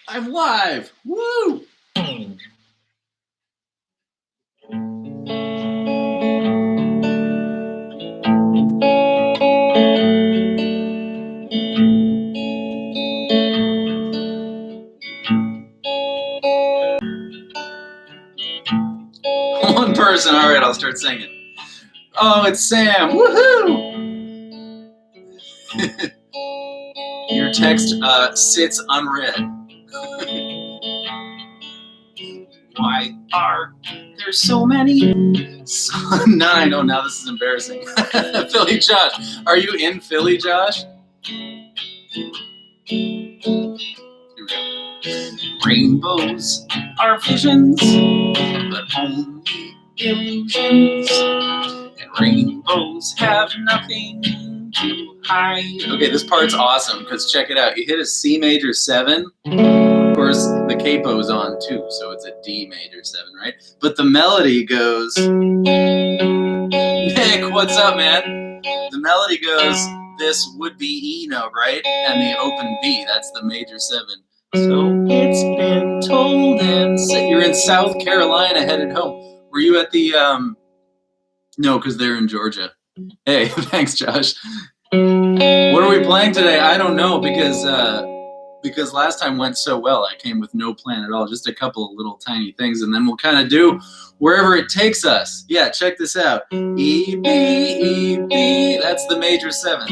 I'm live. Woo! One person. All right, I'll start singing. Oh, it's Sam. Woohoo! Your text sits unread. Why are there so many? No, I know now. This is embarrassing. Philly Josh. Are you in Philly, Josh? Here we go. Rainbows are visions, but only illusions. And rainbows have nothing to hide. Okay, this part's awesome because check it out. You hit a C major 7. Of course, the capo's on too, so it's a D major 7, right? But the melody goes. Nick, what's up, man? The melody goes. This would be E note, right? And the open B, that's the major 7. So it's been told, and you're in South Carolina headed home. Were you at the, no, because they're in Georgia. Hey, thanks, Josh. What are we playing today? I don't know, because last time went so well. I came with no plan at all, just a couple of little tiny things, and then we'll kind of do wherever it takes us. Yeah, check this out. E, B, E, B. That's the major 7.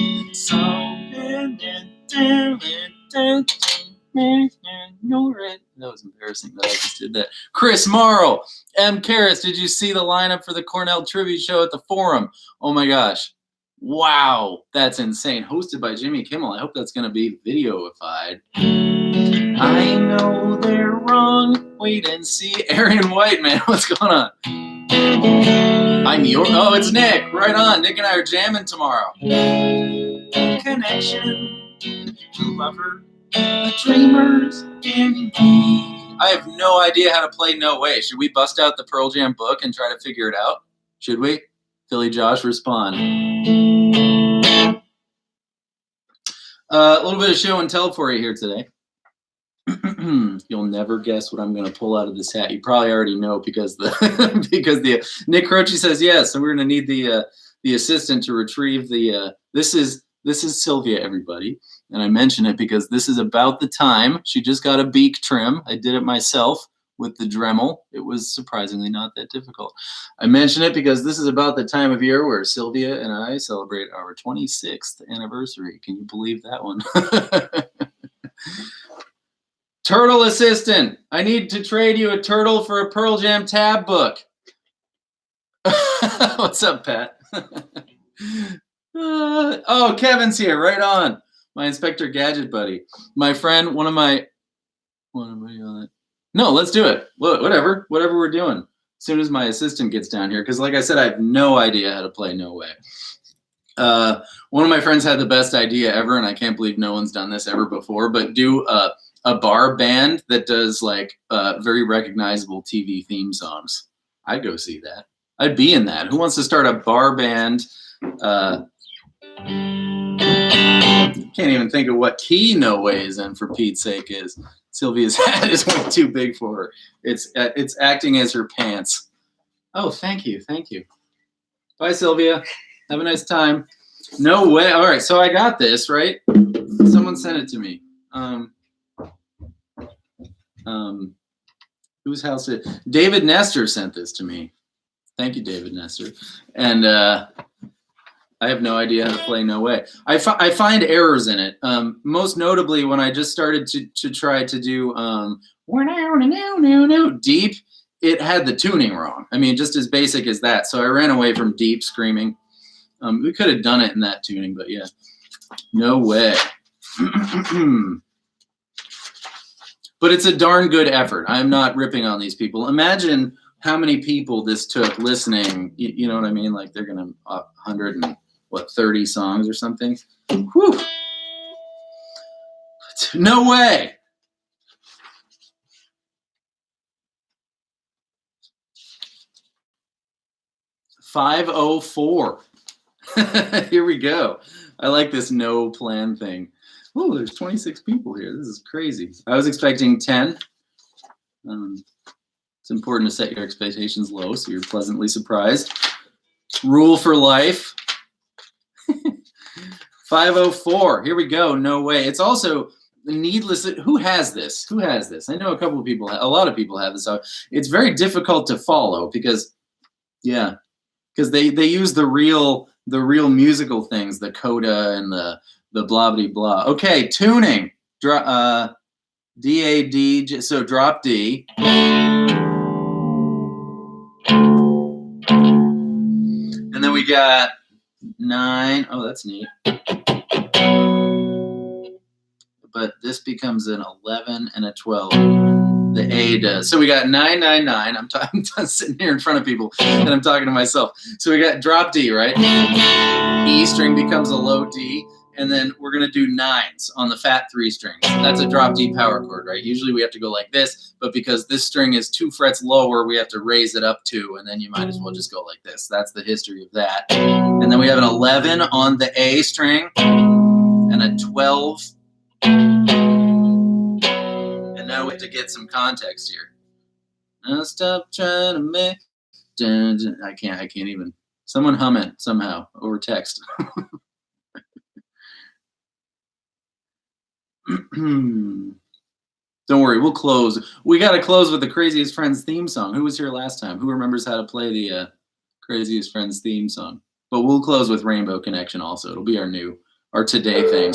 That was embarrassing that I just did that. Chris Morrow, M. Karras, did you see the lineup for the Cornell Tribute Show at the Forum? Oh my gosh. Wow, that's insane. Hosted by Jimmy Kimmel. I hope that's going to be videoified. I know they're wrong. Wait and see. Arian White, man, what's going on? I'm your. Oh, it's Nick. Right on. Nick and I are jamming tomorrow. Connection. Lover. Dreamers in me. I have no idea how to play No Way. Should we bust out the Pearl Jam book and try to figure it out? Should we? Philly Josh, respond. A little bit of show and tell for you here today. You'll never guess what I'm going to pull out of this hat. You probably already know because the Nick Croce says yes. So we're going to need the assistant to retrieve the. This is Sylvia, everybody, and I mention it because this is about the time she just got a beak trim. I did it myself with the Dremel. It was surprisingly not that difficult. I mention it because this is about the time of year where Sylvia and I celebrate our 26th anniversary. Can you believe that one? Turtle assistant, I need to trade you a turtle for a Pearl Jam tab book. What's up, Pat? Oh, Kevin's here, right on. My Inspector Gadget buddy. My friend, one of my. No, let's do it. Whatever we're doing. As soon as my assistant gets down here, because like I said, I have no idea how to play No Way. One of my friends had the best idea ever, and I can't believe no one's done this ever before, but do a bar band that does like very recognizable TV theme songs. I'd go see that. I'd be in that. Who wants to start a bar band? Can't even think of what key No Way is in, for Pete's sake. Is Sylvia's hat is way too big for her. It's acting as her pants. Oh, thank you. Bye, Sylvia. Have a nice time. No Way. All right, so I got this, right? Someone sent it to me. Whose house is it? David Nestor sent this to me. Thank you, David Nestor. And I have no idea how to play No Way. I find errors in it. Most notably, when I just started to try to do deep, it had the tuning wrong. I mean, just as basic as that. So I ran away from deep screaming. We could have done it in that tuning, but yeah, No Way. But it's a darn good effort. I'm not ripping on these people. Imagine how many people this took listening. You know what I mean? Like they're gonna 130 songs or something. Whew. No Way. $504. Here we go. I like this no plan thing. Oh, there's 26 people here. This is crazy. I was expecting 10. It's important to set your expectations low so you're pleasantly surprised. Rule for life. 504. Here we go. No way. It's also needless. Who has this? Who has this? I know a couple of people. A lot of people have this. So it's very difficult to follow because, yeah, because they use the real musical things, the coda and the blah blah blah. Okay, tuning. D-A-D. So drop D. And then we got 9. Oh, that's neat. But this becomes an 11 and a 12. The A does. So we got 9, 9, 9. I'm sitting here in front of people and I'm talking to myself. So we got drop D, right? E string becomes a low D. And then we're going to do 9s on the fat 3 strings. That's a drop D power chord, right? Usually we have to go like this, but because this string is 2 frets lower, we have to raise it up 2, and then you might as well just go like this. That's the history of that. And then we have an 11 on the A string and a 12. And now we have to get some context here. Now stop trying to make... I can't even. Someone hum it somehow over text. Don't worry, we'll close. We got to close with the Craziest Friends theme song. Who was here last time? Who remembers how to play the Craziest Friends theme song? But we'll close with Rainbow Connection also. It'll be our today thing.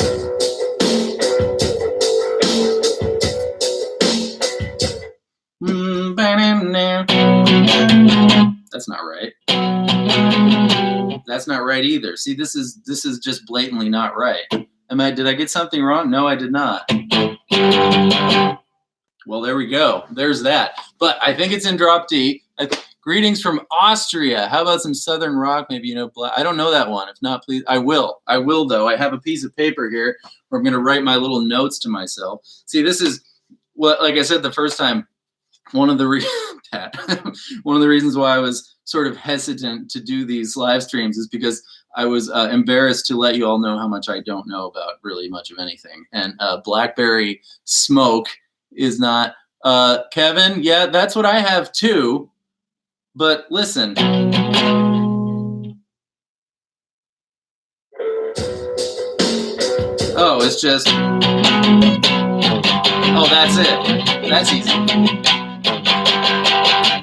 That's not right. That's not right either. See, this is just blatantly not right. Did I get something wrong? No, I did not. Well, there we go. There's that. But I think it's in drop D. Greetings from Austria. How about some Southern rock? Maybe I don't know that one. If not, please. I will. I will, though. I have a piece of paper here where I'm going to write my little notes to myself. See, this is what, like I said the first time, one of the reasons why I was sort of hesitant to do these live streams is because I was embarrassed to let you all know how much I don't know about really much of anything. And blackberry smoke is not. Kevin, yeah, that's what I have too. But listen. Oh, it's just. Oh, that's it. That's easy.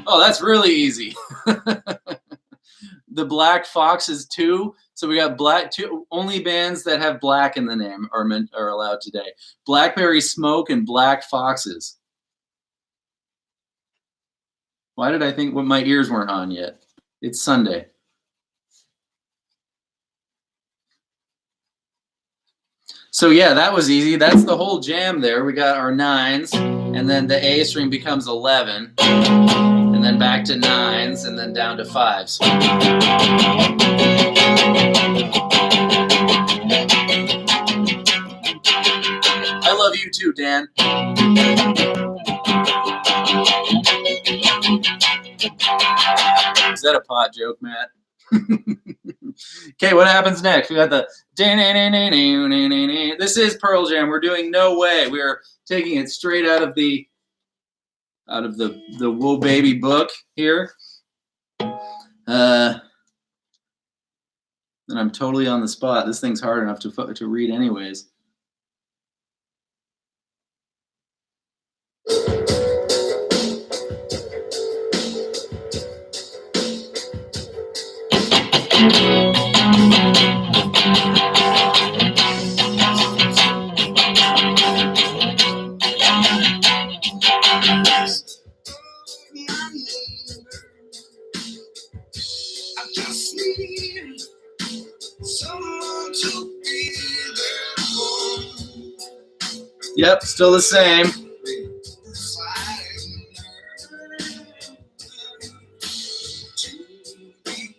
Oh, that's really easy. The Black Foxes too. So we got only bands that have black in the name are allowed today. Blackberry Smoke and Black Foxes. Why did I think my ears weren't on yet? It's Sunday. So yeah, that was easy. That's the whole jam there. We got our 9s, and then the A string becomes 11, and then back to 9s, and then down to 5s. I love you too, Dan. Is that a pot joke, Matt? Okay, what happens next? We got the. This is Pearl Jam. We're doing No Way. We are taking it straight out of the Whoa Baby book here. And I'm totally on the spot. This thing's hard enough to read anyways. Yep, still the same.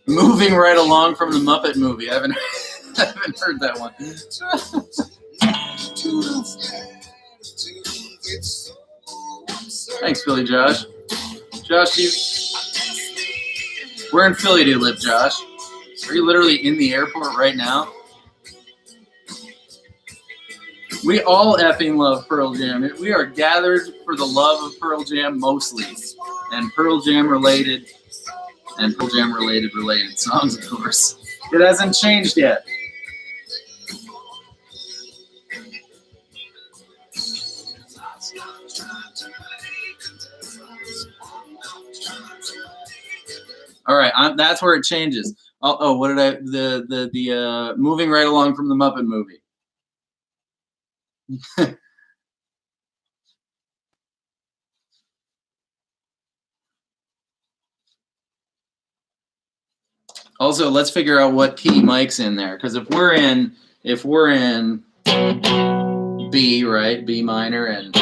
Moving right along from the Muppet movie. I haven't heard that one. Thanks, Philly Josh. Josh, where in Philly do you live, Josh? Are you literally in the airport right now? We all effing love Pearl Jam. We are gathered for the love of Pearl Jam mostly, and Pearl Jam related songs, of course. It hasn't changed yet. All right, that's where it changes. Oh, what did I? The moving right along from the Muppet movie. Also, let's figure out what key Mike's in there, because if we're in B, right, B minor and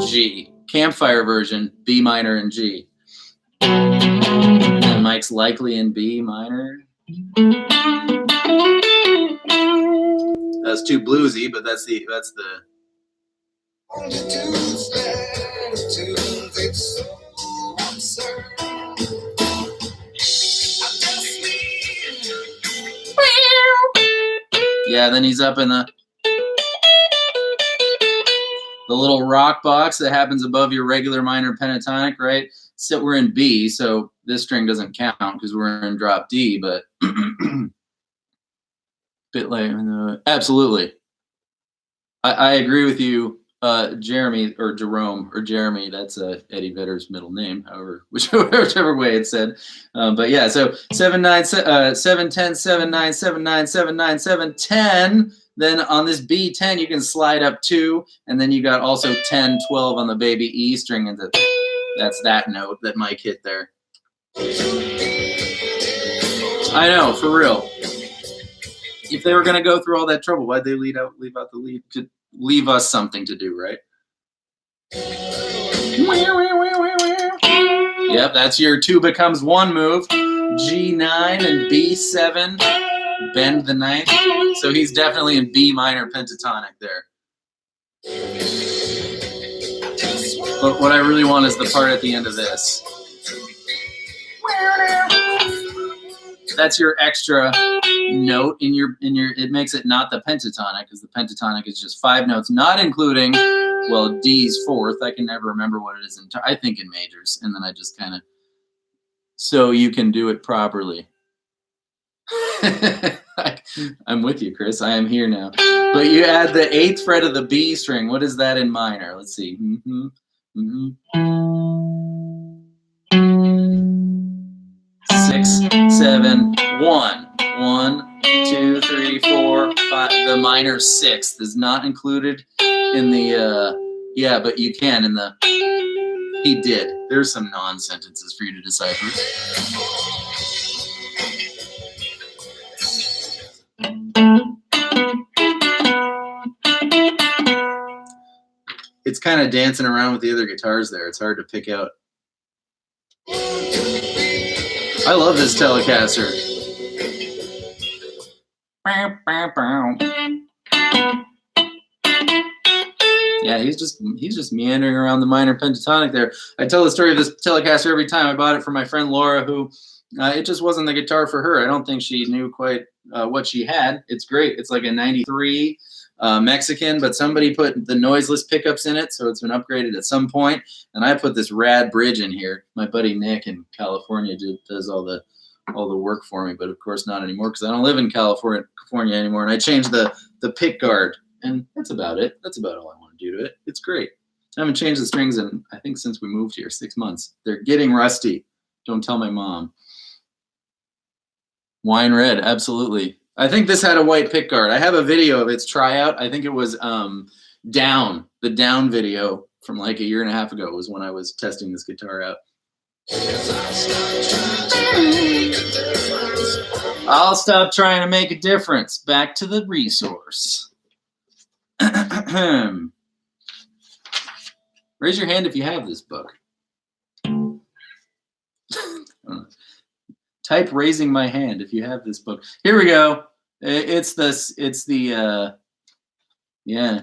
G, campfire version, B minor and G, and Mike's likely in B minor. That's too bluesy, but that's the. Yeah, then he's up in the little rock box that happens above your regular minor pentatonic, right? So we're in B, so this string doesn't count because we're in drop D, but bit later. Absolutely. I agree with you, Jeremy, or Jerome, or Jeremy. That's Eddie Vedder's middle name, whichever way it's said. But yeah, so 7 9 7 10 7 9 7 9 7 9 7 10. Then on this B10, you can slide up 2, and then you got also 10 12 on the baby E string, and that's that note that Mike hit there. I know, for real. If they were going to go through all that trouble, why'd they leave out the lead? To leave us something to do, right? Yep, that's your 2 becomes 1 move. G9 and B7, bend the 9th. So he's definitely in B minor pentatonic there. But what I really want is the part at the end of this. That's your extra note in your it makes it not the pentatonic, because the pentatonic is just 5 notes, not including, well, D's 4th. I can never remember what it is I think in majors, and then I just kind of, so you can do it properly. I'm with you, Chris. I am here now. But you add the 8th fret of the B string. What is that in minor? Let's see. 6 7 1 1 2 3 4 5. The minor 6th is not included in the yeah, but you can in the he did. There's some non-sentences for you to decipher. It's kind of dancing around with the other guitars there. It's hard to pick out. I love this Telecaster. Yeah, he's just meandering around the minor pentatonic there. I tell the story of this Telecaster every time. I bought it for my friend Laura, who it just wasn't the guitar for her. I don't think she knew quite what she had. It's great. It's like a 93 Mexican, but somebody put the noiseless pickups in it, so it's been upgraded at some point. And I put this rad bridge in here. My buddy Nick in California does all the work for me, but of course not anymore because I don't live in California anymore. And I changed the pick guard, and that's about it. That's about all I want to do to it. It's great. I haven't changed the strings in, I think, since we moved here, 6 months. They're getting rusty. Don't tell my mom. Wine red, absolutely. I think this had a white pick guard. I have a video of its tryout. I think it was Down. The Down video from like a year and a half ago was when I was testing this guitar out. I'll stop trying to make a difference. Back to the resource. Raise your hand if you have this book. Type raising my hand if you have this book. Here we go. It's the yeah.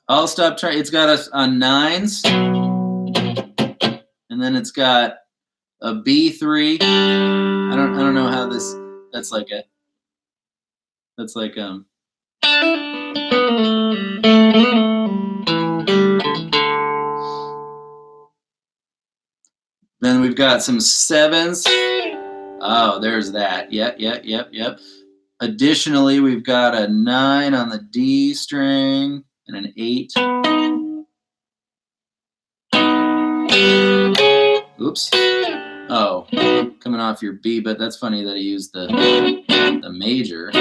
I'll stop trying. It's got us on 9s, and then it's got a B3. I don't know how this. That's like Then we've got some 7s. Oh, there's that. Yep. Additionally, we've got a 9 on the D string and an 8. Oops. Oh, coming off your B, but that's funny that he used the major.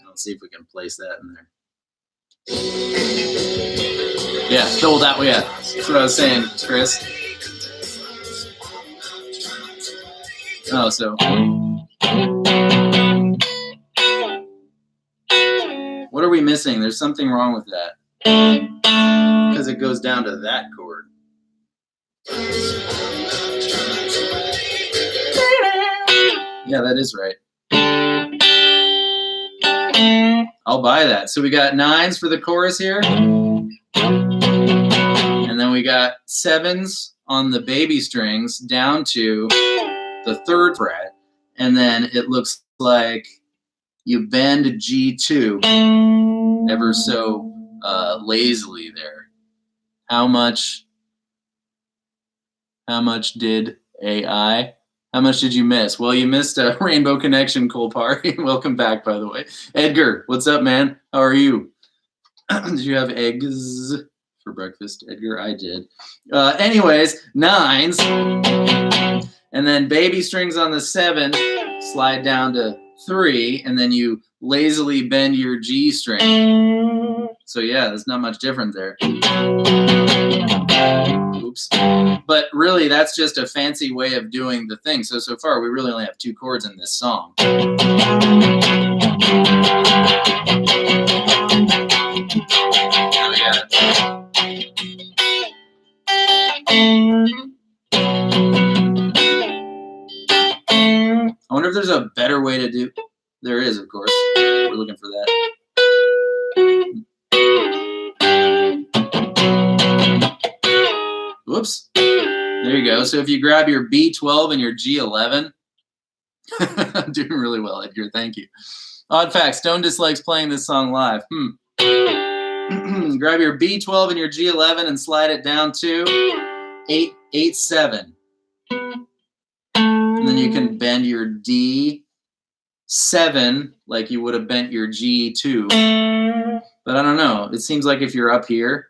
Let's see if we can place that in there. Yeah, fill that way. Yeah, that's what I was saying, Chris. Oh, so what are we missing? There's something wrong with that because it goes down to that chord. Yeah, that is right. I'll buy that. So we got 9s for the chorus here. And then we got 7s on the baby strings down to the 3rd fret. And then it looks like you bend G2 ever so lazily there. How much did AI? How much did you miss? Well, you missed a Rainbow Connection, Cole Park. Welcome back, by the way. Edgar, what's up, man? How are you? Did you have eggs for breakfast, Edgar? I did. Anyways, 9s. And then baby strings on the 7 slide down to 3, and then you lazily bend your G string. So yeah, there's not much different there. Oops. But really, that's just a fancy way of doing the thing. So far, we really only have 2 chords in this song. There we got it. I wonder if there's a better way to do. There is, of course. We're looking for that. Whoops. There you go. So if you grab your B12 and your G11, I'm doing really well, Edgar. Thank you. Odd fact, Stone dislikes playing this song live. Grab your B12 and your G11 and slide it down to 8-7. And then you can bend your D7 like you would have bent your G2. But I don't know. It seems like if you're up here,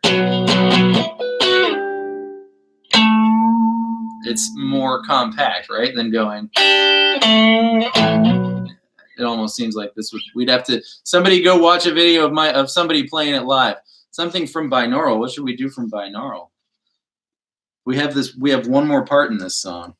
it's more compact, right, than going. It almost seems like we'd have to, somebody go watch a video of somebody playing it live. Something from binaural. What should we do from binaural? We have one more part in this song.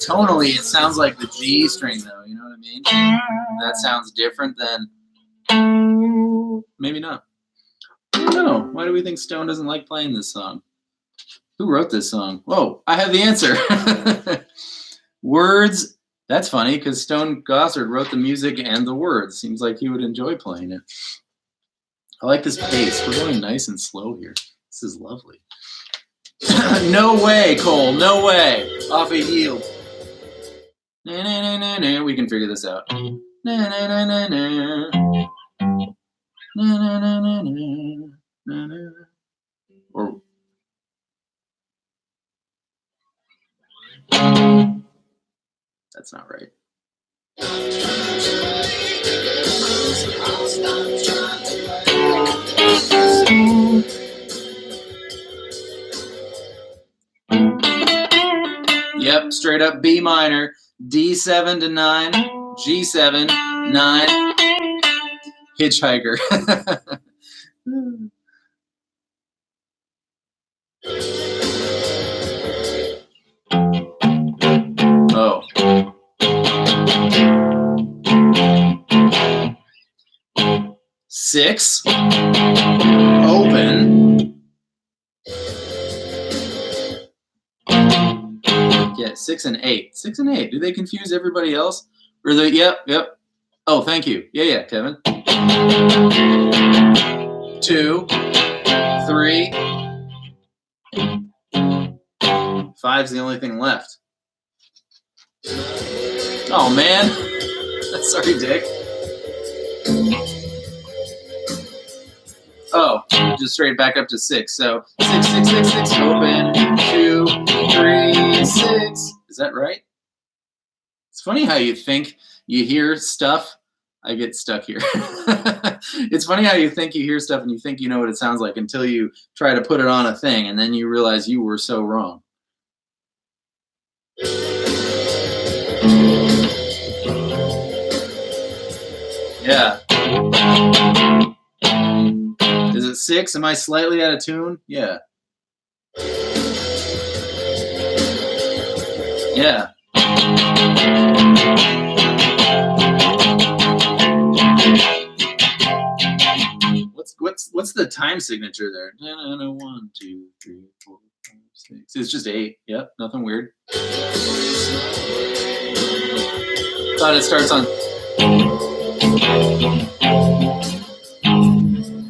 Tonally, it sounds like the G string, though. You know what I mean? That sounds different than. Maybe not. I don't know. Why do we think Stone doesn't like playing this song? Who wrote this song? Whoa, I have the answer. Words. That's funny because Stone Gossard wrote the music and the words. Seems like he would enjoy playing it. I like this pace. We're going nice and slow here. This is lovely. No way, Cole. No way. Off a yield. We can figure this out. Or that's not right. Yep, straight up B minor, D7 to 9, G7, 9, hitchhiker. Oh. Six, open. Yeah, 6 and 8. 6 and 8. Do they confuse everybody else? Or they? Yep. Oh, thank you. Yeah, Kevin. 2, 3. 5's the only thing left. Oh man. Sorry, Dick. Oh, just straight back up to 6. So 6, 6, 6, 6, open. 2, 3, 6. Is that right? It's funny how you think you hear stuff. I get stuck here. It's funny how you think you hear stuff and you think you know what it sounds like until you try to put it on a thing and then you realize you were so wrong. Yeah. Is it 6? Am I slightly out of tune? Yeah. Yeah. What's the time signature there? 1, 2, 3, 4, 5, 6. It's just 8. Yep, nothing weird. Thought it starts on.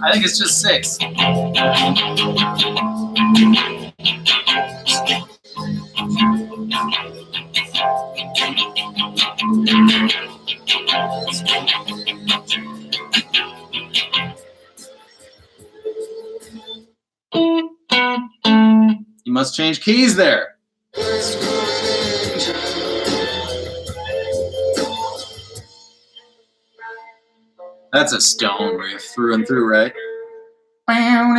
I think it's just 6. You must change keys there. That's a stone riff through and through, right? Not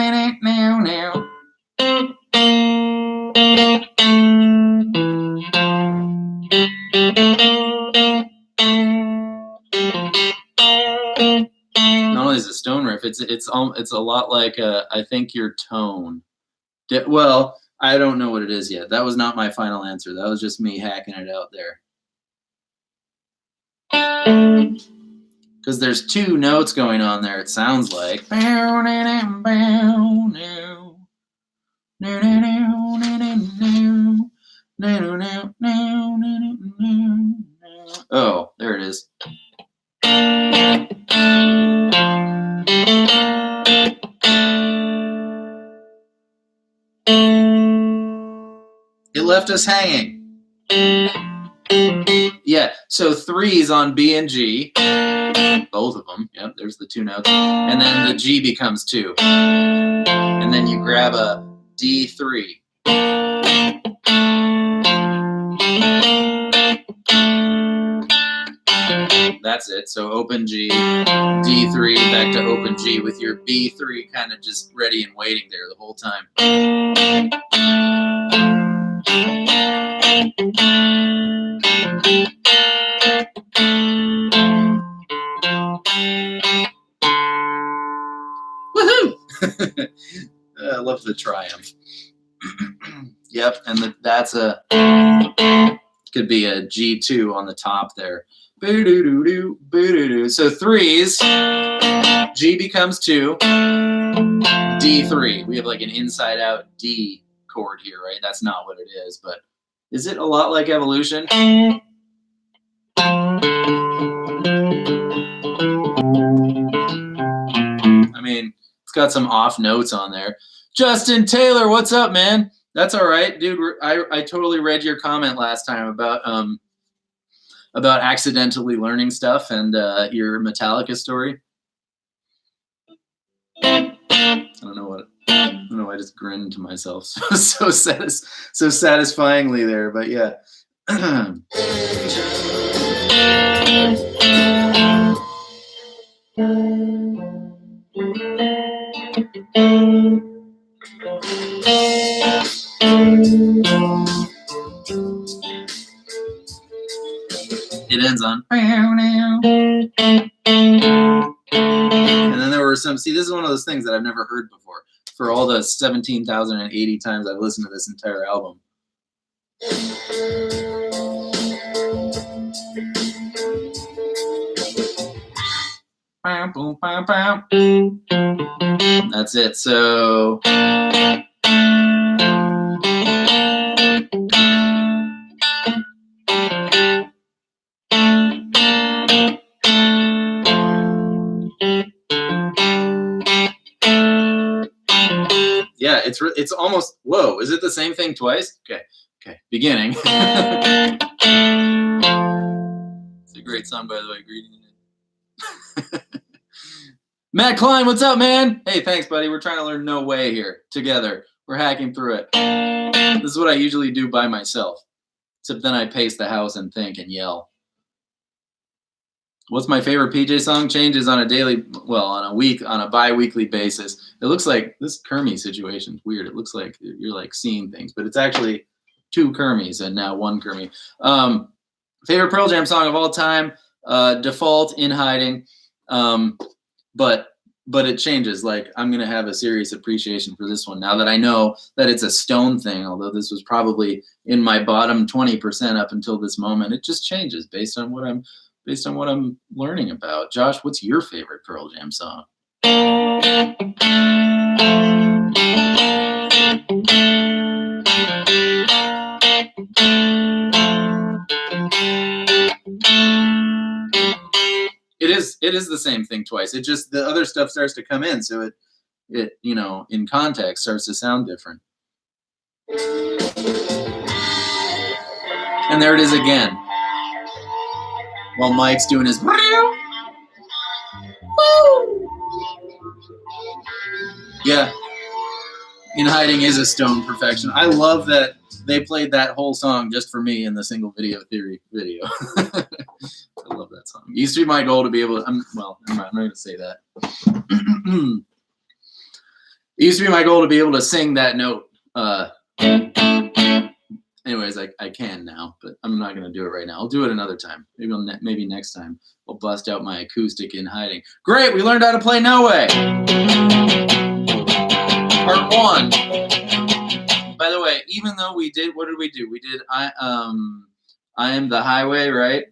only is it a stone riff, it's a lot like I think your tone. Well, I don't know what it is yet. That was not my final answer. That was just me hacking it out there. Because there's 2 notes going on there, it sounds like. Oh, there it is. It left us hanging. Yeah, so 3's on B and G. Both of them. Yep, there's the 2 notes. And then the G becomes 2. And then you grab a D3. That's it. So open G, D3, back to open G with your B3 kind of just ready and waiting there the whole time. Woohoo! I love the triumph. Yep, and that's a could be a G2 on the top there. Boo-doo-doo-doo, boo-doo-doo. So 3's, G becomes 2, D3. We have like an inside-out D chord here, right? That's not what it is, but is it a lot like Evolution? I mean, it's got some off notes on there. Justin Taylor, what's up, man? That's all right, dude. I totally read your comment last time about accidentally learning stuff and your Metallica story. I don't know. I just grinned to myself so satisfyingly there, but yeah. It ends on. And then there were some. See, this is one of those things that I've never heard before. For all the 17,080 times I've listened to this entire album. That's it. So it's almost, whoa, is it the same thing twice? Okay, beginning. It's a great song, by the way. Greeting. Matt Klein, what's up, man? Hey, thanks, buddy. We're trying to learn No Way here together. We're hacking through it. This is what I usually do by myself, except then I pace the house and think and yell. What's my favorite PJ song? Changes on a bi-weekly basis. It looks like this Kermie situation is weird. It looks like you're like seeing things, but it's actually two Kermies and now one Kermie. Favorite Pearl Jam song of all time? Default, In Hiding. But it changes. Like, I'm gonna have a serious appreciation for this one now that I know that it's a Stone thing. Although this was probably in my bottom 20% up until this moment, it just changes based on what I'm learning about. Josh, what's your favorite Pearl Jam song? It is the same thing twice. It just, the other stuff starts to come in, so it in context starts to sound different. And there it is again. While Mike's doing his yeah. In Hiding is a Stone perfection. I love that they played that whole song just for me in the Single Video Theory video. I love that song. It used to be my goal to be able to, I'm not going to say that. It used to be my goal to be able to sing that note. Anyways, I can now, but I'm not going to do it right now. I'll do it another time. Maybe next time I'll bust out my acoustic In Hiding. Great, we learned how to play No Way. Part 1. By the way, even though we did, what did we do? We did I Am the Highway, right?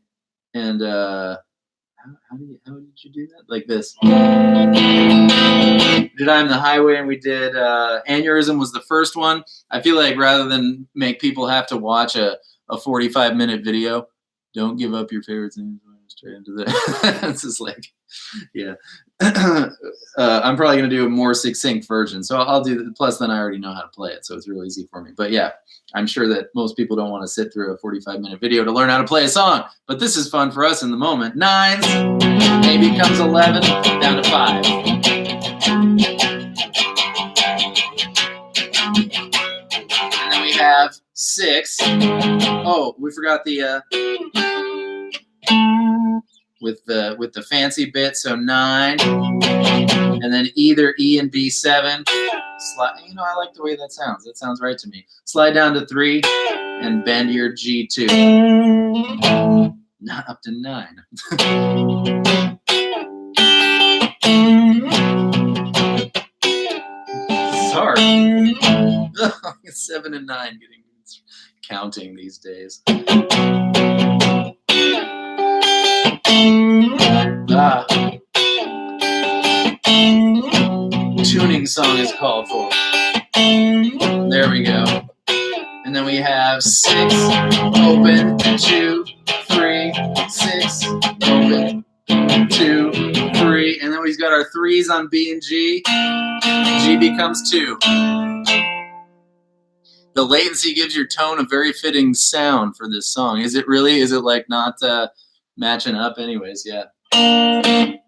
And how did you do that? Like this. We did I Am the Highway, and we did Aneurysm was the first one. I feel like rather than make people have to watch a 45-minute video, don't give up your favorites and straight into the it's just like, yeah. I'm probably going to do a more succinct version. So I'll do the, plus then I already know how to play it. So it's real easy for me. But yeah, I'm sure that most people don't want to sit through a 45-minute video to learn how to play a song. But this is fun for us in the moment. 9s, A becomes 11, down to 5. And then we have 6. Oh, we forgot the with the fancy bit, so 9, and then either E and B7. Slide, I like the way that sounds. That sounds right to me. Slide down to 3 and bend your G2. Not up to 9. Sorry. 7 and 9 getting counting these days. Tuning song is called for. There we go. And then we have 6, open, 2, 3, 6, open, 2, 3. And then we've got our 3s on B and G. G becomes 2. The latency gives your tone a very fitting sound for this song. Is it really? Is it like not matching up? Anyways, yeah. And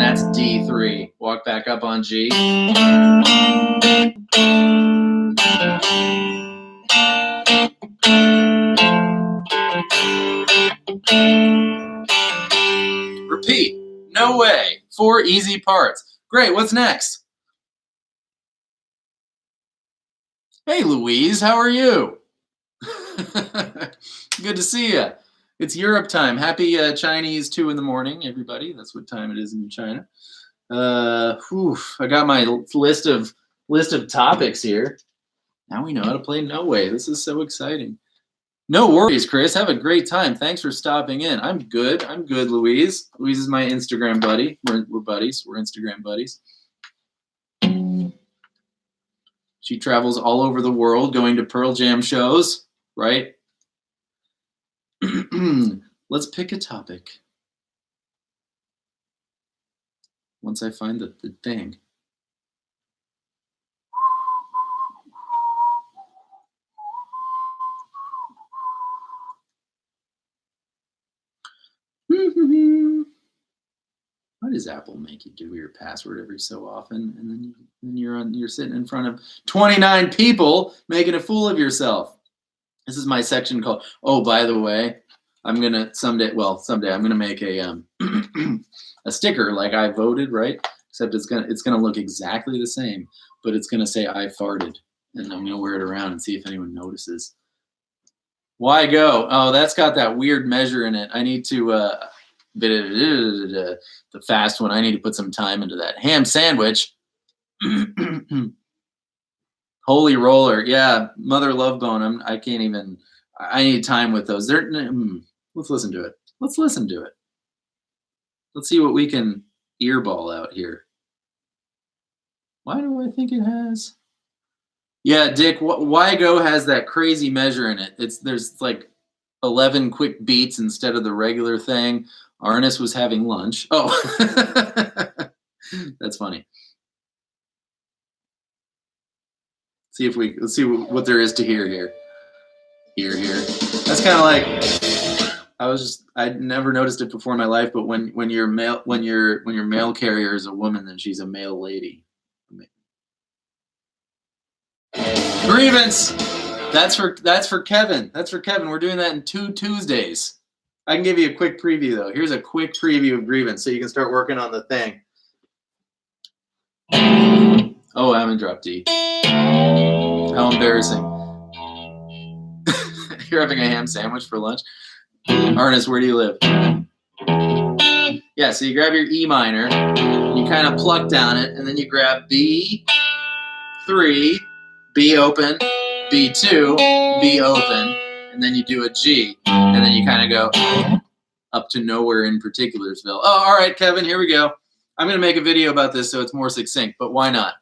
that's D3. Walk back up on G. Repeat. No Way. 4 easy parts. Great. What's next? Hey, Louise. How are you? Good to see you. It's Europe time. Happy Chinese 2 in the morning, everybody. That's what time it is in China. I got my list of topics here. Now we know how to play No Way. This is so exciting. No worries, Chris. Have a great time. Thanks for stopping in. I'm good. Louise. Louise is my Instagram buddy. We're buddies. We're Instagram buddies. She travels all over the world going to Pearl Jam shows, right? Let's pick a topic. Once I find the thing. Why does Apple make you do your password every so often, and then you're sitting in front of 29 people making a fool of yourself? This is my section called. Oh, by the way, I'm gonna someday I'm gonna make a a sticker like I voted, right? Except it's gonna look exactly the same, but it's gonna say I farted, and I'm gonna wear it around and see if anyone notices. Why go? Oh, that's got that weird measure in it. I need to the fast one. I need to put some time into that ham sandwich. Holy roller, yeah, Mother Love Bone. I can't even. I need time with those. Let's listen to it. Let's listen to it. Let's see what we can earball out here. Why do I think it has? Yeah, Dick. Why go has that crazy measure in it. There's like 11 quick beats instead of the regular thing. Arnis was having lunch. Oh, that's funny. Let's see what there is to hear here. Here. That's kind of like I'd never noticed it before in my life, but when your mail carrier is a woman, then she's a mail lady. Grievance. That's for Kevin. That's for Kevin. We're doing that in 2 Tuesdays. I can give you a quick preview though. Here's a quick preview of Grievance, so you can start working on the thing. Oh, I haven't dropped D. How embarrassing. You're having a ham sandwich for lunch? Arnis, where do you live? Yeah, so you grab your E minor, you kind of pluck down it, and then you grab B3, B open, B2, B open, and then you do a G, and then you kind of go up to nowhere in Particularsville. Oh, all right, Kevin, here we go. I'm going to make a video about this so it's more succinct, but why not?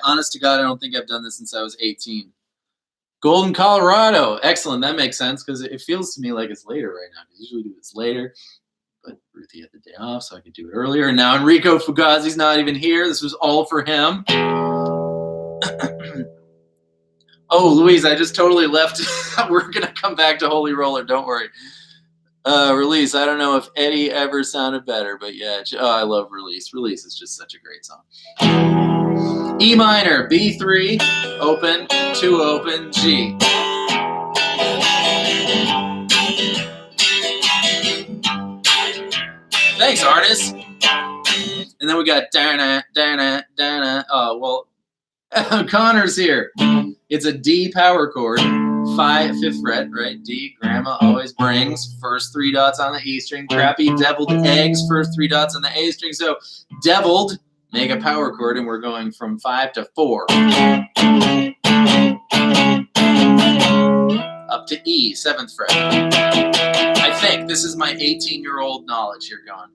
Honest to God, I don't think I've done this since I was 18. Golden, Colorado. Excellent. That makes sense because it feels to me like it's later right now. I usually do this later, but Ruthie had the day off, so I could do it earlier. And now Enrico Fugazi's not even here. This was all for him. Oh, Louise, I just totally left. We're going to come back to Holy Roller. Don't worry. Release. I don't know if Eddie ever sounded better, but yeah. I love Release. Release is just such a great song. E minor, B3, open, 2 open, G. Thanks, Arnis. And then we got Dana. Oh, well, Connor's here. It's a D power chord, 5th fret, right? D, grandma always brings. First 3 dots on the E string. Crappy deviled eggs, first 3 dots on the A string. So, deviled. Make a power chord, and we're going from 5 to 4. Up to E, 7th fret. I think this is my 18-year-old knowledge here going.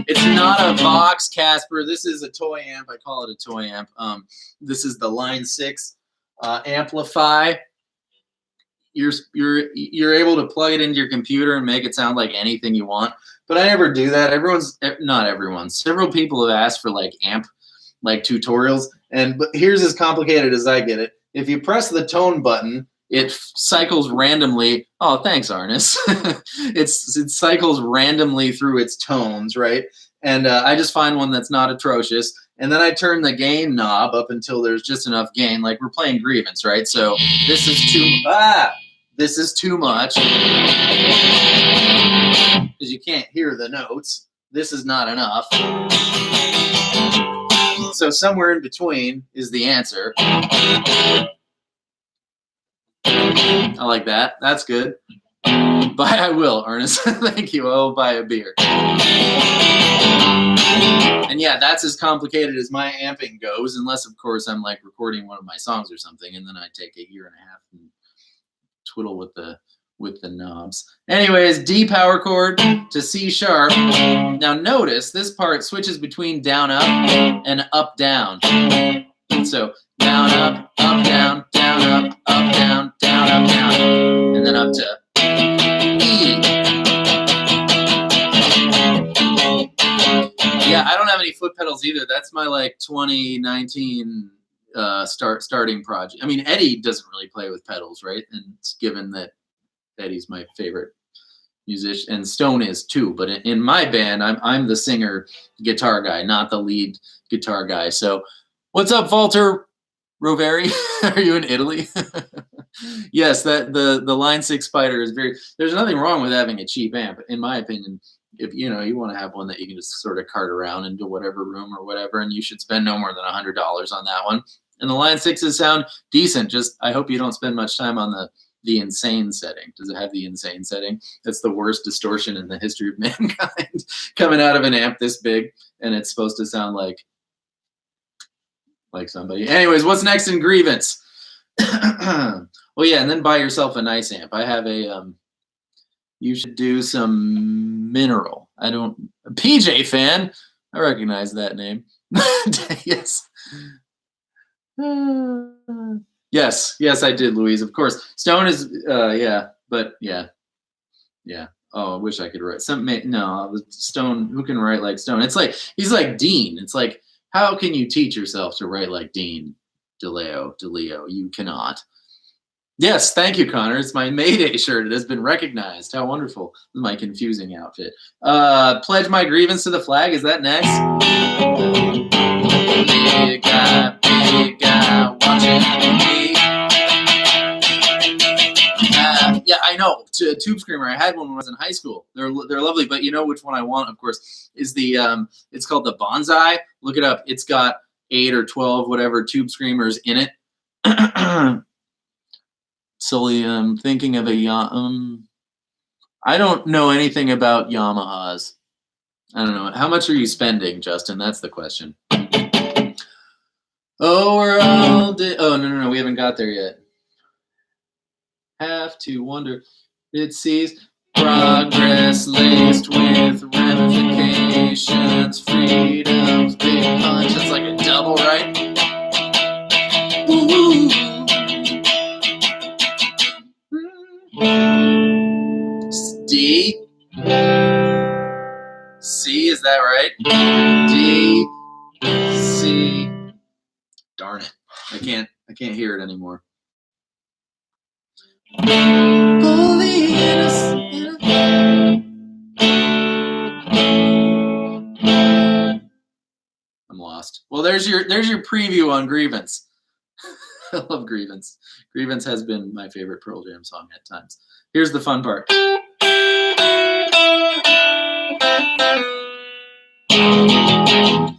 It's not a Vox, Casper. This is a toy amp. I call it a toy amp. This is the Line 6 Amplify. You're able to plug it into your computer and make it sound like anything you want. But I never do that. Not everyone. Several people have asked for amp tutorials. But here's as complicated as I get it. If you press the tone button, it cycles randomly. Oh, thanks, Arnis. It cycles randomly through its tones, right? And I just find one that's not atrocious. And then I turn the gain knob up until there's just enough gain. Like we're playing Grievance, right? So this is too much. Because you can't hear the notes. This is not enough. So somewhere in between is the answer. I like that. That's good. Buy I will, Ernest. Thank you. I'll buy a beer. And yeah, that's as complicated as my amping goes, unless, of course, I'm recording one of my songs or something, and then I take a year and a half and twiddle with the knobs. Anyways, D power chord to C sharp. Now notice this part switches between down up and up down. So down up down, down up down, down up down. hate foot pedals either. That's my like 2019 starting project. I mean, Eddie doesn't really play with pedals, right? And it's given that Eddie's my favorite musician, and Stone is too. But in my band, I'm the singer guitar guy, not the lead guitar guy. So, what's up, Walter Roveri? Are you in Italy? Yes, that the Line 6 Spider is very. There's nothing wrong with having a cheap amp, in my opinion. If you want to have one that you can just sort of cart around into whatever room or whatever, and you should spend no more than $100 on that one. And the Line 6s sound decent. Just I hope you don't spend much time on the insane setting. Does it have the insane setting? That's the worst distortion in the history of mankind, coming out of an amp this big, and it's supposed to sound like somebody. Anyways, what's next in Grievance? Well, yeah, and then buy yourself a nice amp. I have a you should do some Mineral. PJ fan. I recognize that name. Yes. Yes, I did, Louise. Of course, Stone is, yeah, but yeah. Oh, I wish I could write something. No, Stone. Who can write like Stone? It's like he's like Dean. It's like, how can you teach yourself to write like Dean DeLeo? You cannot. Yes, thank you, Connor. It's my Mayday shirt. It has been recognized. How wonderful! My confusing outfit. Pledge my grievance to the flag. Is that next? Big guy, watching me. Yeah, I know. Tube Screamer. I had one when I was in high school. They're lovely, but you know which one I want, of course, is the it's called the Bonsai. Look it up. It's got 8 or 12 whatever Tube Screamers in it. Solely thinking of a I don't know anything about Yamahas. I don't know. How much are you spending, Justin? That's the question. Oh, we're all day. Oh, no. We haven't got there yet. Have to wonder. It sees progress laced with ramifications, freedom's big punch. That's like a double, right? Ooh. D. C, is that right? D. C. Darn it. I can't hear it anymore. I'm lost. Well, there's your preview on Grievance. I love Grievance. Grievance has been my favorite Pearl Jam song at times. Here's the fun part.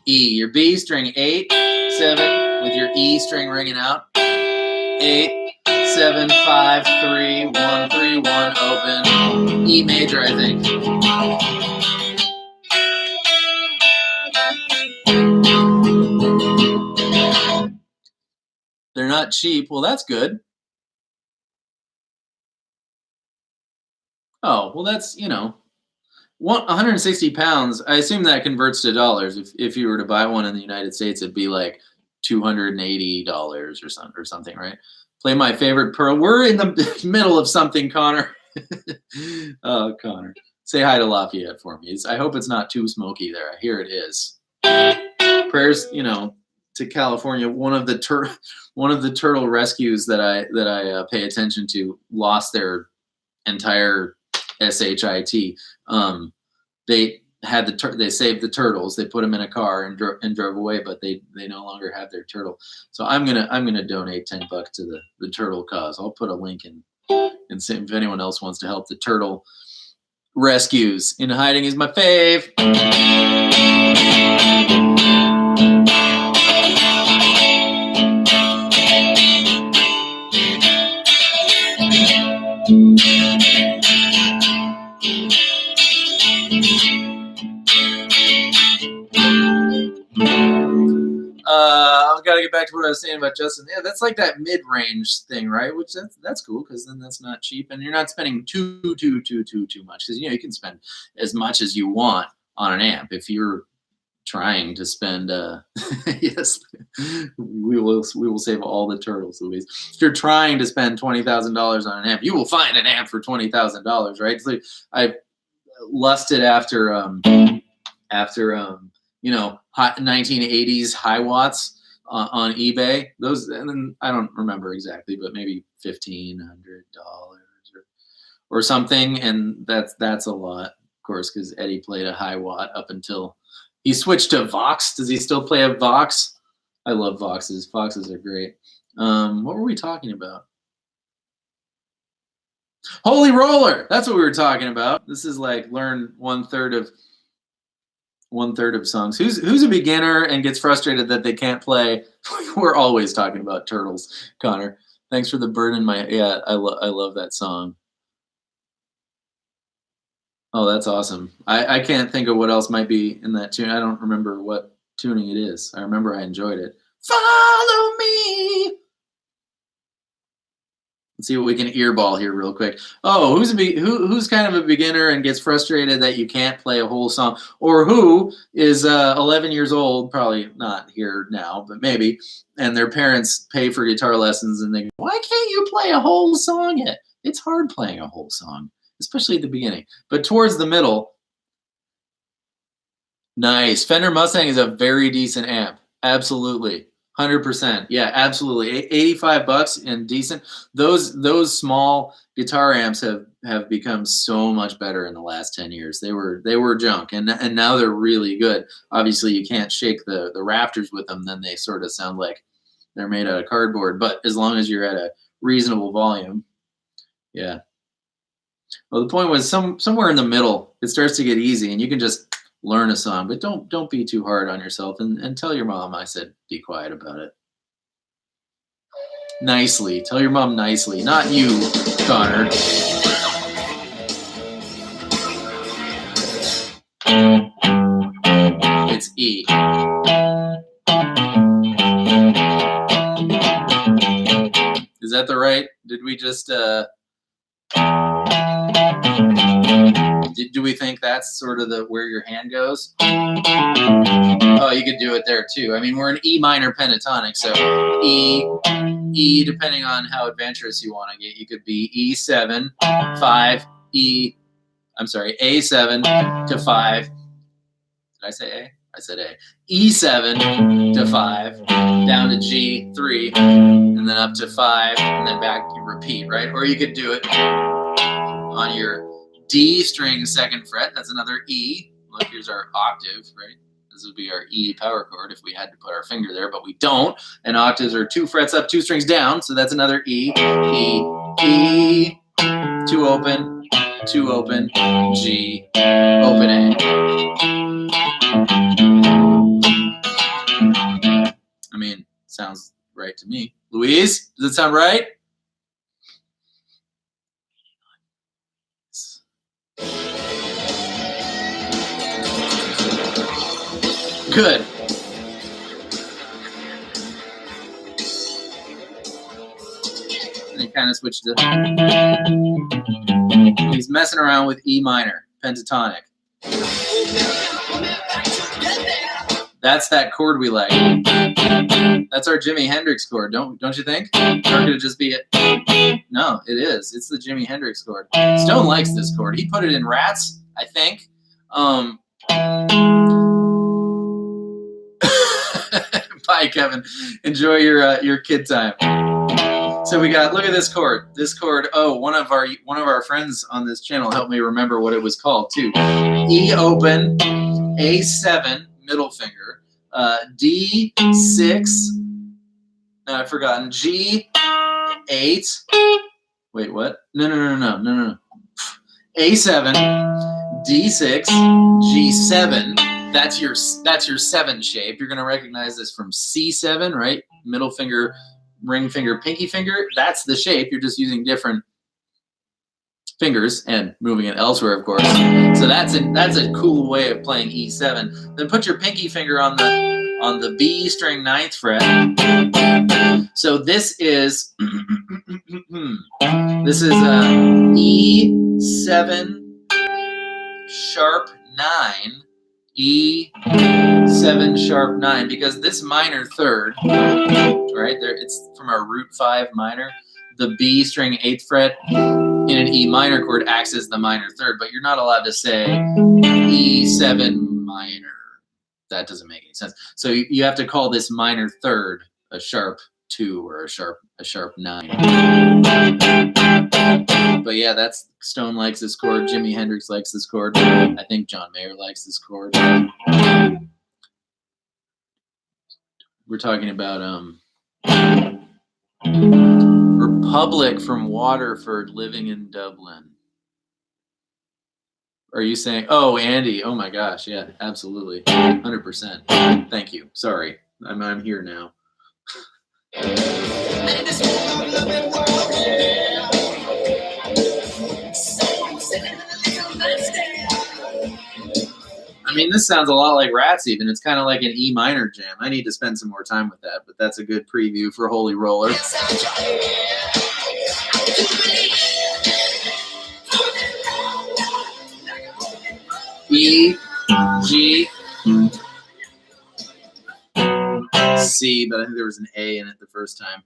E, your B string 8, 7 with your E string ringing out. 8, 7, 5, 3, 1, 3, 1, open. E major, I think. They're not cheap. Well, that's good. Oh, well, that's, 160 pounds. I assume that converts to dollars. If you were to buy one in the United States, it'd be like $280 or something, right? Play my favorite Pearl. We're in the middle of something, Connor. Oh, Connor. Say hi to Lafayette for me. I hope it's not too smoky there. I hear it is. Prayers, to California. One of the turtle rescues that I pay attention to lost their entire SHIT. They saved the turtles. They put them in a car and drove away, but they no longer have their turtle. So I'm gonna donate $10 to the turtle cause. I'll put a link in and see if anyone else wants to help the turtle rescues. In Hiding is my fave. I've got to get back to what I was saying about Justin. Yeah, that's like that mid-range thing, right? Which that's cool because then that's not cheap, and you're not spending too much because you can spend as much as you want on an amp if you're trying to spend. Yes, we will save all the turtles, Louise. If you're trying to spend $20,000 on an amp, you will find an amp for $20,000, right? So I lusted after you know, 1980s high watts on eBay. Those, and then I don't remember exactly, but maybe $1,500 or something. And that's a lot, of course, because Eddie played a high watt up until he switched to Vox. Does he still play a Vox? I love Voxes. Voxes are great. What were we talking about? Holy Roller. That's what we were talking about. This is like learn one third of songs. Who's a beginner and gets frustrated that they can't play? We're always talking about Turtles, Connor. Thanks for the bird in my, yeah, I love that song. Oh, that's awesome. I can't think of what else might be in that tune. I don't remember what tuning it is. I remember I enjoyed it. Follow me. Let's see what we can earball here real quick. Oh, who's kind of a beginner and gets frustrated that you can't play a whole song, or who is 11 years old, probably not here now, but maybe, and their parents pay for guitar lessons and they go, why can't you play a whole song yet? It's hard playing a whole song, especially at the beginning, but towards the middle. Nice. Fender Mustang is a very decent amp. Absolutely. 100%. Yeah, absolutely. $85 and decent. Those small guitar amps have become so much better in the last 10 years. They were junk, and now they're really good. Obviously, you can't shake the rafters with them. Then they sort of sound like they're made out of cardboard. But as long as you're at a reasonable volume, yeah. Well, the point was somewhere in the middle, it starts to get easy, and you can just learn a song, but don't be too hard on yourself, and tell your mom I said be quiet about it. Nicely. Tell your mom nicely, not you, Connor. It's E. Is that the right? Did we just do we think that's sort of where your hand goes? Oh, you could do it there too. I mean, we're in E minor pentatonic, so E, depending on how adventurous you want to get, you could be E7, 5, A7 to 5. Did I say A? I said A. E7 to 5, down to G3, and then up to 5, and then back, you repeat, right? Or you could do it on your D string 2nd fret. That's another E. Look, here's our octave, right? This would be our E power chord if we had to put our finger there, but we don't. And octaves are 2 frets up, 2 strings down, so that's another E. E, 2 open, 2 open, G, open A. I mean, sounds right to me. Louise, does it sound right? Good. And he kind of switched to. He's messing around with E minor, pentatonic. That's that chord we like. That's our Jimi Hendrix chord, don't you think? Or could it just be it? No, it is. It's the Jimi Hendrix chord. Stone likes this chord. He put it in Rats, I think. Bye, Kevin. Enjoy your kid time. So we got, look at this chord. This chord, oh, one of our friends on this channel helped me remember what it was called too. E open, A7, middle finger, D6, no, I've forgotten, G8, wait, what? No. A7, D6, G7, that's your 7 shape. You're going to recognize this from C7, right? Middle finger, ring finger, pinky finger. That's the shape. You're just using different fingers and moving it elsewhere, of course. So that's a cool way of playing E7. Then put your pinky finger on the B string 9th fret. So this is E7 sharp 9, E7 sharp 9, because this minor third, right there, it's from our root 5 minor. The B string 8th fret in an E minor chord acts as the minor third, but you're not allowed to say E7 minor. that doesn't make any sense. So you have to call this minor third a sharp 2 or a sharp 9. But yeah, that's Stone likes this chord. Jimi Hendrix likes this chord. I think John Mayer likes this chord. We're talking about Republic from Waterford, living in Dublin. Are you saying, oh, Andy, oh my gosh, yeah, absolutely, 100%. Thank you. Sorry, I'm here now. I mean, this sounds a lot like Rats even. It's kind of like an E minor jam. I need to spend some more time with that, but that's a good preview for Holy Roller. E, G, C, but I think there was an A in it the first time.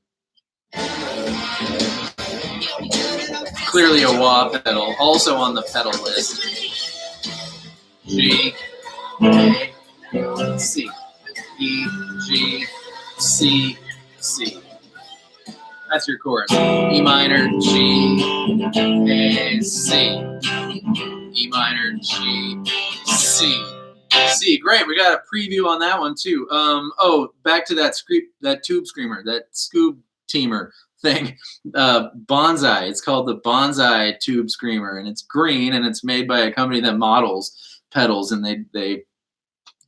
Clearly a wah pedal, also on the pedal list. G, A, C, E, G, C, C. That's your chorus. E minor, G, A, C. E minor, G, C. C. Great, we got a preview on that one too. Oh, back to that tube screamer, that Scoob Teamer thing. Bonsai. It's called the Bonsai Tube Screamer, and it's green, and it's made by a company that models pedals, and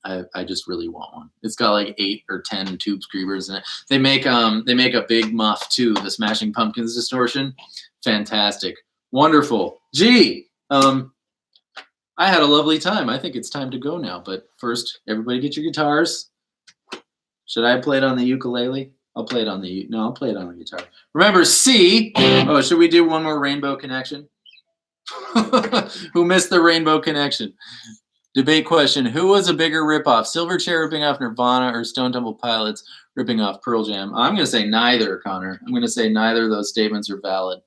I just really want one. It's got like 8 or 10 tube screamers in it. They make a big muff too, the Smashing Pumpkins distortion. Fantastic. Wonderful. Gee, I had a lovely time. I think it's time to go now, but first, everybody get your guitars. Should I play it on the ukulele? I'll play it on the guitar. Remember C. Oh, should we do one more Rainbow Connection? Who missed the Rainbow Connection? Debate question: who was a bigger ripoff, Silverchair ripping off Nirvana or Stone Temple Pilots ripping off Pearl Jam? I'm going to say neither, Connor. I'm going to say neither of those statements are valid.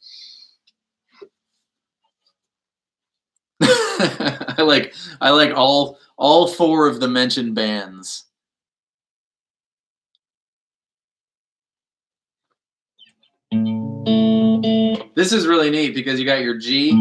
I like all 4 of the mentioned bands. This is really neat because you got your G,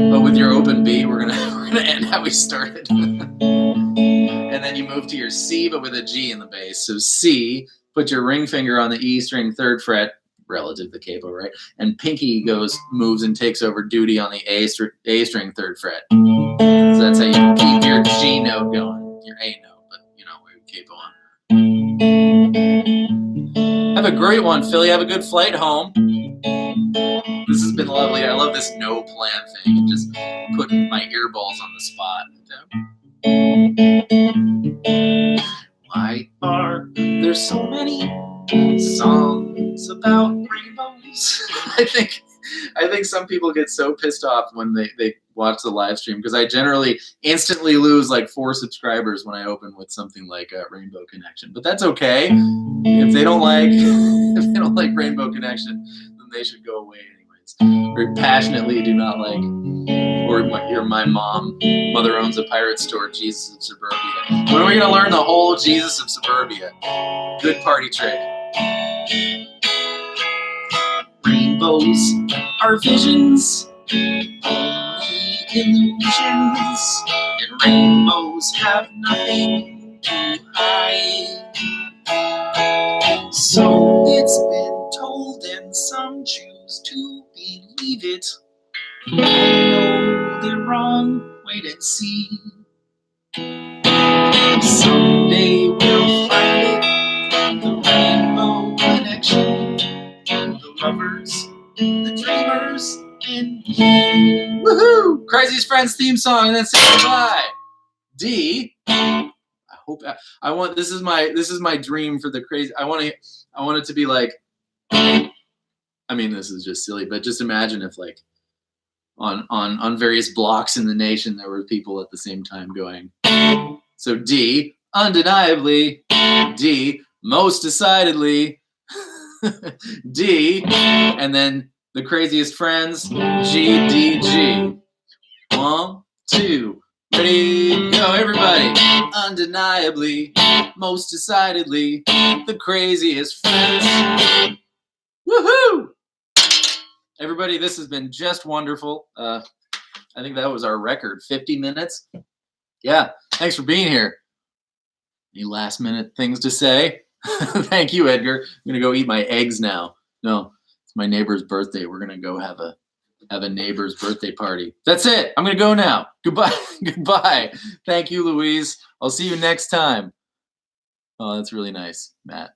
but with your open B, we're gonna end how we started. And then you move to your C, but with a G in the bass. So C, put your ring finger on the E string 3rd fret, relative to the capo, right? And pinky moves and takes over duty on the A string 3rd fret. So that's how you keep your G note going, your A note, but you know, we capo on. Have a great one, Philly. Have a good flight home. This has been lovely. I love this no plan thing and just putting my earballs on the spot. Why are there so many songs about rainbows? I think some people get so pissed off when they watch the live stream because I generally instantly lose like 4 subscribers when I open with something like Rainbow Connection. But that's okay. If they don't like Rainbow Connection, then they should go away anyways. Very passionately do not like, or you're my mom. Mother owns a pirate store. Jesus of Suburbia. When are we gonna learn the whole Jesus of Suburbia? Good party trick. Rainbows are visions, only illusions, and rainbows have nothing to hide. So it's been told, and some choose to believe it. I know they're wrong, wait and see. Someday we'll find it, the Rainbow Connection. The lovers, the dreamers, and me. Woohoo! Crazy's Friends theme song, and then say goodbye. D. I hope I want. This is my dream for the crazy. I want it to be like. I mean, this is just silly, but just imagine if like on various blocks in the nation there were people at the same time going. So D, undeniably. D, most decidedly. D, and then the Craziest Friends, G, D, G. 1, 2, ready, go, everybody. Undeniably. undeniably, most decidedly, the craziest friends. Woohoo! Everybody, this has been just wonderful. I think that was our record, 50 minutes. Yeah, thanks for being here. Any last minute things to say? Thank you, Edgar. I'm gonna go eat my eggs now. No, it's my neighbor's birthday. We're gonna go have a neighbor's birthday party. That's it. I'm gonna go now. Goodbye. Goodbye. Thank you, Louise. I'll see you next time. Oh, that's really nice, Matt.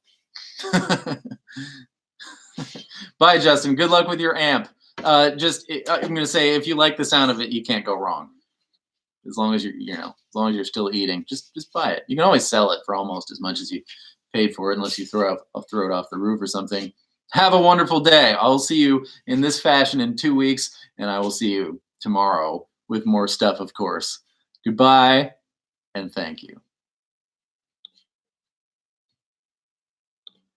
Bye, Justin. Good luck with your amp. I'm gonna say, if you like the sound of it, you can't go wrong. As long as you're still eating, just buy it. You can always sell it for almost as much as you paid for it, unless you throw it off the roof or something. Have a wonderful day. I'll see you in this fashion in 2 weeks, and I will see you tomorrow with more stuff, of course. Goodbye, and thank you.